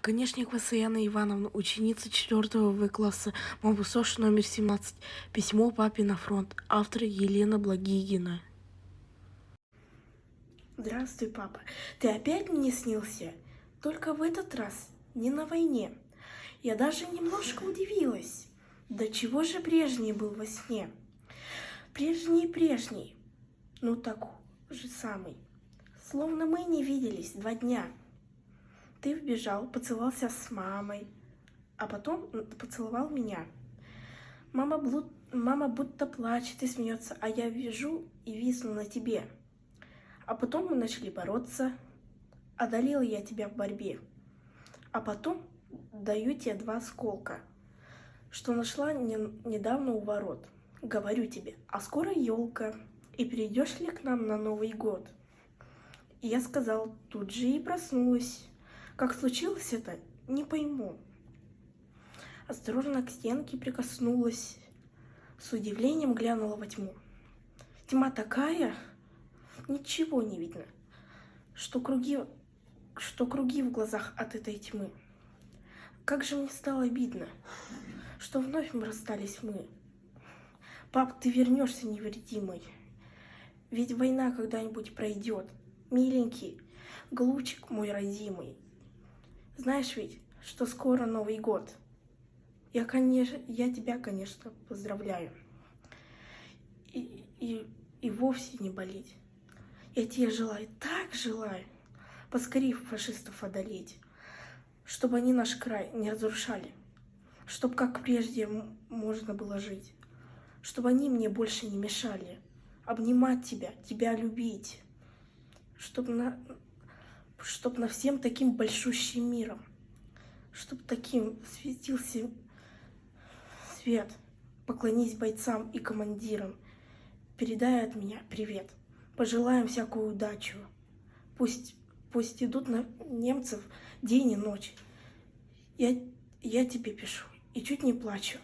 Конешникова Саяна Ивановна, ученица 4 В класса, Мавусош номер 17. Письмо папе на фронт. Автор Елена Благигина. Здравствуй, папа. Ты опять мне снился? Только в этот раз не на войне. Я даже немножко удивилась. Да чего же прежний был во сне? Прежний, ну так же самый. Словно мы не виделись 2 дня. Ты вбежал, поцеловался с мамой, а потом поцеловал меня. Мама будто плачет и смеется, а я вижу и висну на тебе. А потом мы начали бороться. Одолела я тебя в борьбе. А потом даю тебе 2 осколка, что нашла недавно у ворот. Говорю тебе, а скоро елка, и придешь ли к нам на Новый год? И я сказал, тут же и проснулась. Как случилось это, не пойму. Осторожно к стенке прикоснулась, с удивлением глянула во тьму. Тьма такая, ничего не видно, что круги в глазах от этой тьмы. Как же мне стало обидно, что вновь мы расстались мы. Пап, ты вернешься невредимой, ведь война когда-нибудь пройдет. Миленький, голубчик мой родимый, знаешь ведь, что скоро Новый год. Я тебя, конечно, поздравляю. И вовсе не болеть. Я тебе желаю, так желаю, поскорее фашистов одолеть, чтобы они наш край не разрушали, чтобы как прежде можно было жить, чтобы они мне больше не мешали, обнимать тебя любить, чтобы на всем таким большущим миром, чтобы таким светился свет. Поклонись бойцам и командирам, передай от меня привет, пожелаем всякую удачу. Пусть идут на немцев день и ночь. Я тебе пишу и чуть не плачу.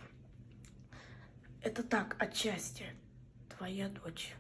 Это так, от счастья, твоя дочь.